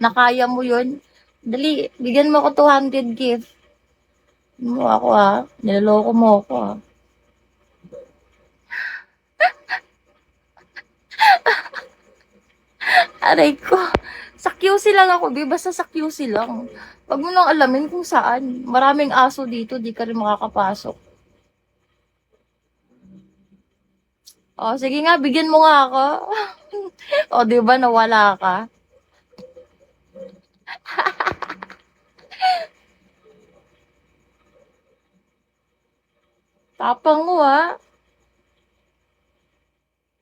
nakaya mo yun. Dali, bigyan mo ako 200 gift. Mo ako niloloko mo ako Aray ko. Sa QC lang ako, be. Basta sa QC lang. Wag mo nang alamin kung saan. Maraming aso dito, di ka rin makakapasok. O, sige nga, bigyan mo nga ako. O, di ba nawala ka? Tapang mo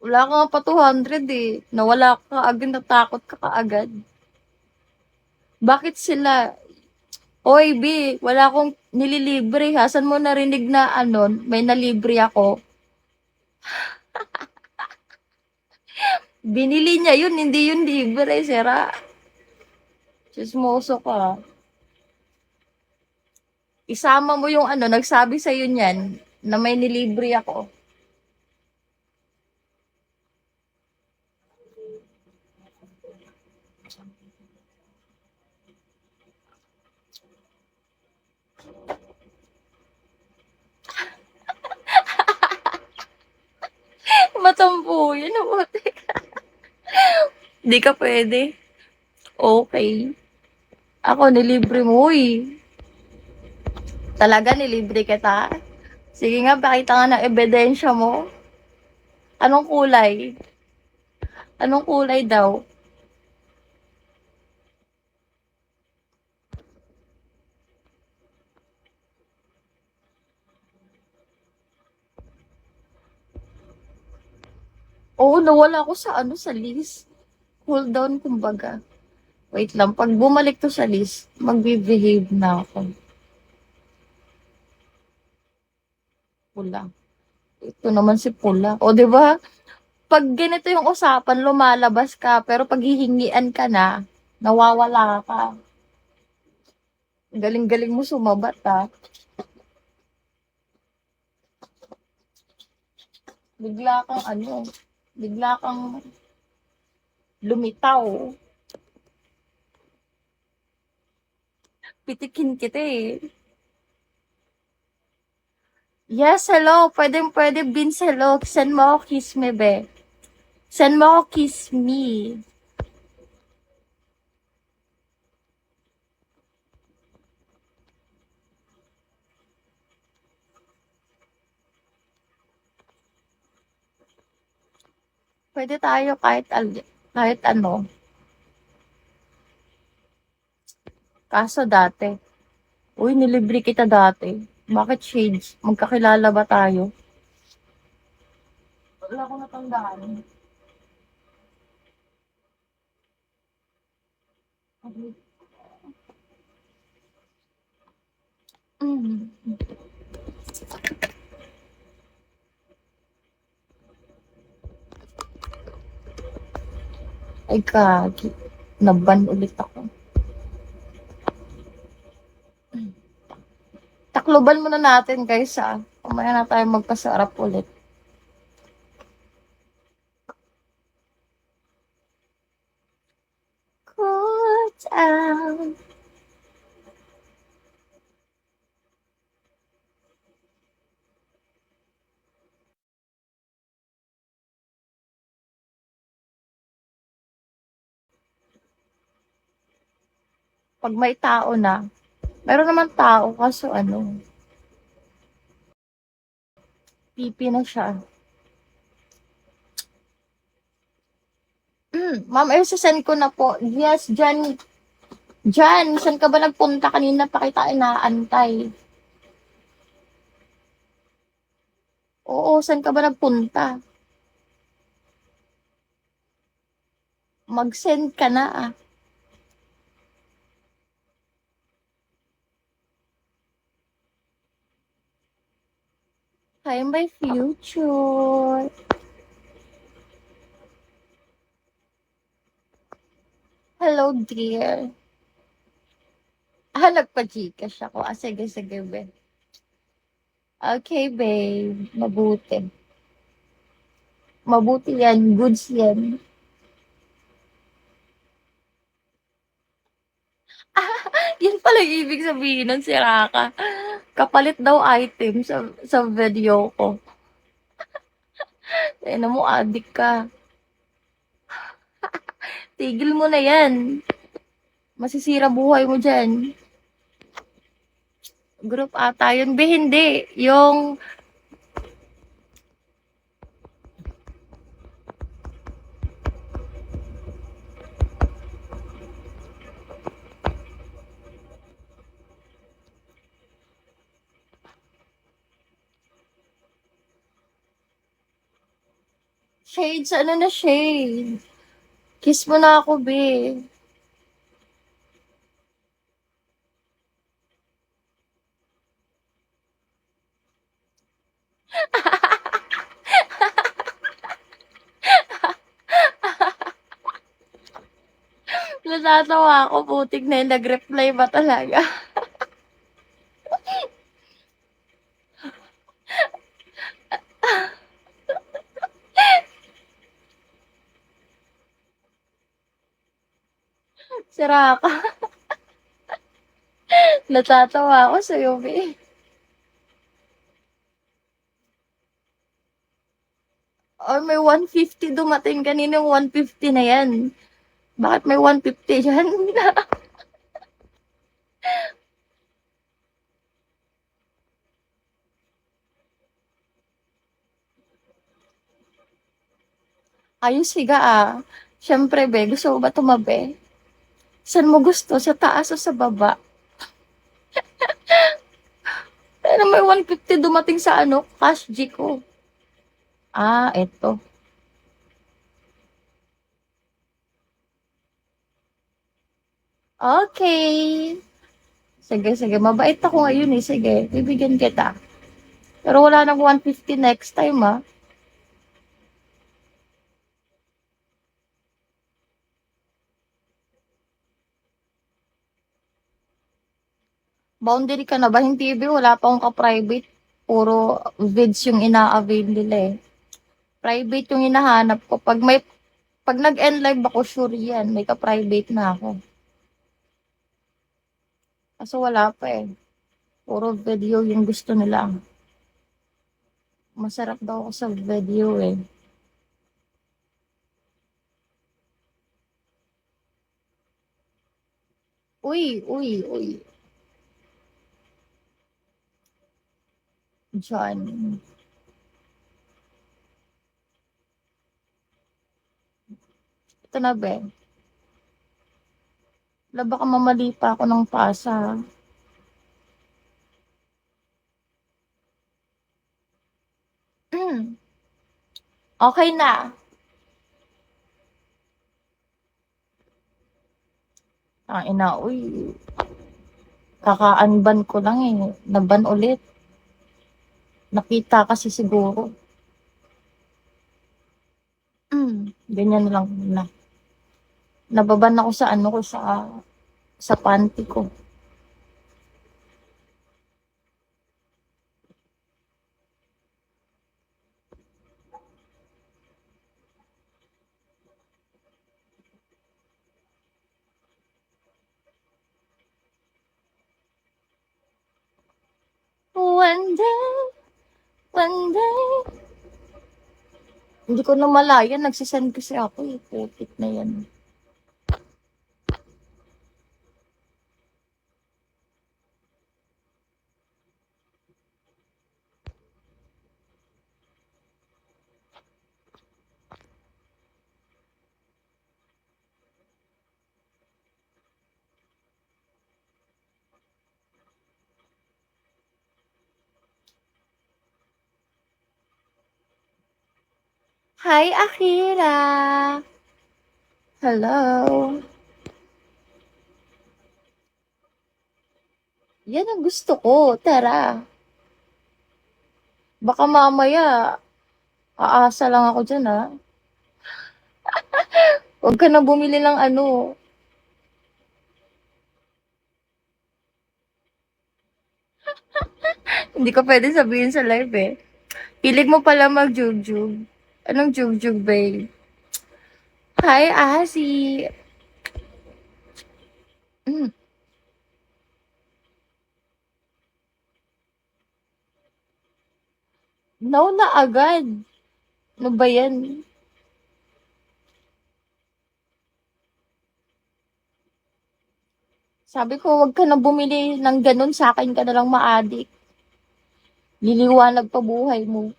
Wala ka nga pa 200 eh. Nawala ka agad, natakot ka kaagad. Bakit sila? Oy, B, wala akong nililibre ha. Saan mo narinig na may nalibre ako? Binili niya yun, hindi yun libre, sira. Chismoso ka. Isama mo yung nagsabi sa'yo niyan na may nilibre ako. Matampo yun, mabuti. Di ka pwede. Okay. Ako, nilibre mo Talaga, nilibre kita? Sige nga, pakita nga ng ebidensya mo. Anong kulay? Anong kulay daw? Oo, nawala ako sa list. Cool down, kumbaga. Wait lang, pag bumalik to sa list, magbe-behave na ako. Pula. Ito naman si Pula. O, di ba? Pag ganito yung usapan, lumalabas ka, pero pag hihingian ka na, nawawala ka. Galing-galing mo sumabat, Bigla kang bigla kang lumitaw. Pitikin kita eh. Yes, hello. Pwede, Vince, hello. Send mo ako kiss me, be. Send mo ako kiss me. Pwede tayo kahit ano. Kaso dati. Uy, nilibre kita dati. Bakit shades? Magkakilala ba tayo? Wala ko natandaan. Mm. Ay, kagi. Naban ulit ako. Takloban muna natin, guys, Mamaya na tayo magpasarap ulit. Cool down. Pag may tao na, meron naman tao, kaso pipi na siya. Ma'am, send ko na po. Yes, Jan. Jan, saan ka ba nagpunta kanina? Pa kita inaantay. Oo, saan ka ba nagpunta? Mag-send ka na Hi, my future. Hello, dear. Nagpa-Gcash ako. Sige, sige, be. Okay, babe. Mabuti. Mabuti yan. Goods yan. Yun pala yung ibig sabihin nun, sira ka. Kapalit daw item sa video ko. Tignan mo, addict ka. Tigil mo na yan. Masisira buhay mo dyan. Group ata yun. Be, hindi. Yung shades, ano na shade? Kiss mo na ako, be. Natatawa ako, putik na yun. Nag-reply ba talaga? Sira ka. Natatawa ako sa'yo, be. Or may 150 dumating. Kaninong 150 na yan? Bakit may 150 dyan? Ayos higa ah. Siyempre, be, gusto mo ba tumabi? Saan mo gusto? Sa taas o sa baba? Pero may 150 dumating sa ano, cash G ko. Ah, eto. Okay. Sige, sige. Mabait ako ngayon eh. Sige, bibigyan kita. Pero wala nang 150 next time ah. Boundary ka na ba? Hindi, be. Wala pa akong ka-private. Puro vids yung ina-avail nila eh. Private yung hinahanap ko. Pag nag-end live ako, sure yan. May ka-private na ako. Kaso wala pa eh. Puro video yung gusto nila. Masarap daw ako sa video eh. Uy, uy, uy. Diyan. Ito na, be. Wala baka mamali pa ako ng pasa. Okay na. Ang ina, uy. Kaka-unban ko lang eh. Naban ulit. Nakita kasi siguro. Ganyan lang na. Nababan ako sa ano ko sa panty ko. One day, one day. Hindi ko na malaya. Nagsisend kasi ako eh. Putik na yan. Hi, Akira! Hello! Yan ang gusto ko. Tara. Baka mamaya, aasa lang ako dyan, ha? Huwag ka na bumili ng ano. Hindi ko pwede sabihin sa live, eh. Hilig mo pala mag-jug-jug. Anong jug-jug, babe? Hi, Asi! Mm. No na agad. Ano ba yan? Sabi ko, wag ka na bumili ng ganun, sa akin ka na lang ma-addict. Liliwanag pa buhay mo.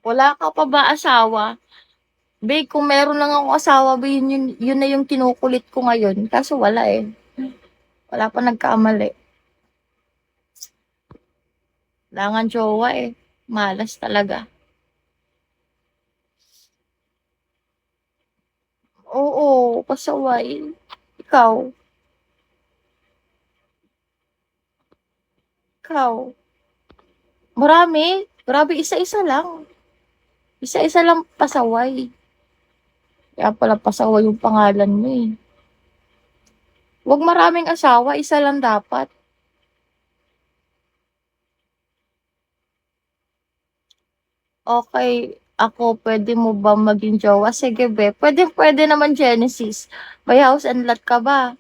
Wala ka pa ba asawa? Be, kung meron lang ako asawa, be, yun na yung kinukulit ko ngayon. Kaso wala eh. Wala pa nagkamali. Wala nga jowa eh. Malas talaga. Oo, pasaway. Ikaw, ikaw. Marami. Grabe, isa-isa lang. Isa-isa lang pasaway. Kaya pala pasaway yung pangalan mo eh. Huwag maraming asawa, isa lang dapat. Okay, ako, pwede mo ba maging jowa? Sige, be. Pwede, pwede naman, Genesis. May house and lot ka ba?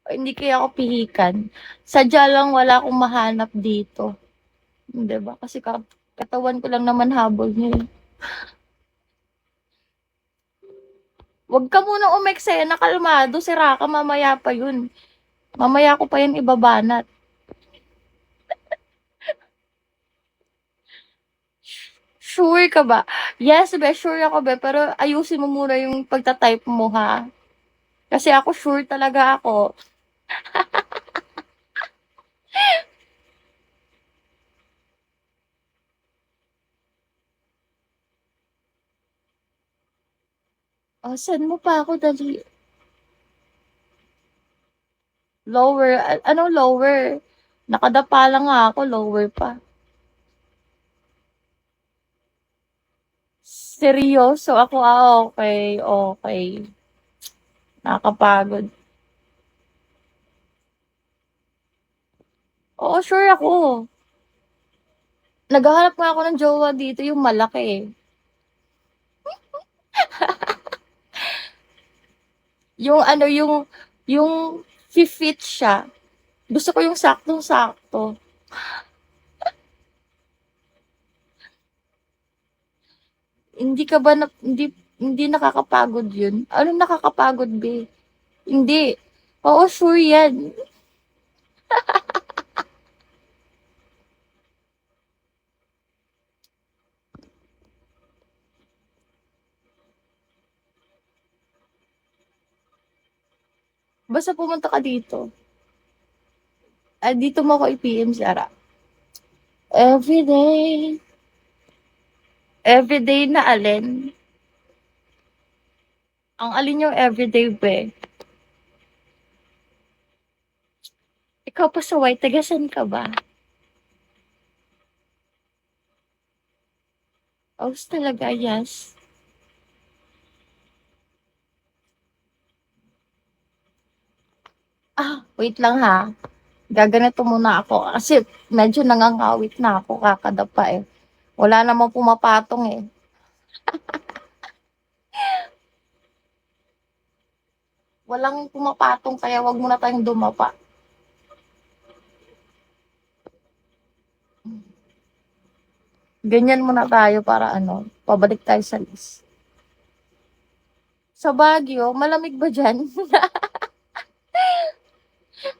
O, hindi kaya ako pihikan. Sadya lang wala akong mahanap dito. Hindi ba? Kasi katawan ko lang naman habol niyo eh. Huwag ka munang umeksena, kalmado. Sira ka, mamaya pa yun. Mamaya ko pa yan ibabanat. Sure ka ba? Yes, be, sure ako, be. Pero ayusin mo muna yung pagta-type mo, ha? Kasi ako, sure talaga ako. Oh, send mo pa ako, dali. Lower. Ano lower? Nakadapa lang nga ako, lower pa. Seryoso ako, okay, okay. Nakakapagod. Oo, sure ako. Naghahanap nga ako ng jowa dito, yung malaki eh. Yung ano, yung fit siya. Gusto ko yung saktong-sakto. Hindi ka ba hindi nakakapagod yun? Ano nakakapagod, be? Hindi. Oo, sure yan. Basta pumunta ka dito. Dito mo ako i-PM, Sara. Everyday. Everyday na alin? Ang alin yung everyday, be? Ikaw pa sa white, tagasan ka ba? Aus talaga, yes. Wait lang ha. Gaganito muna ako. Kasi medyo nangangawit na ako kakadapa eh. Wala namang pumapatong eh. Walang pumapatong kaya wag muna tayong dumapa. Ganyan muna tayo para ano, pabalik tayo sa list. Sa Baguio, malamig ba dyan?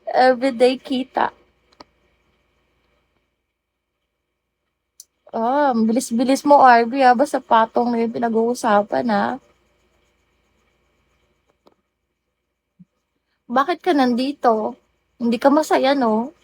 Everyday kita. Bilis-bilis mo, RB, ha? Basta patong na yung pinag-uusapan, ha? Bakit ka nandito? Hindi ka masaya, no?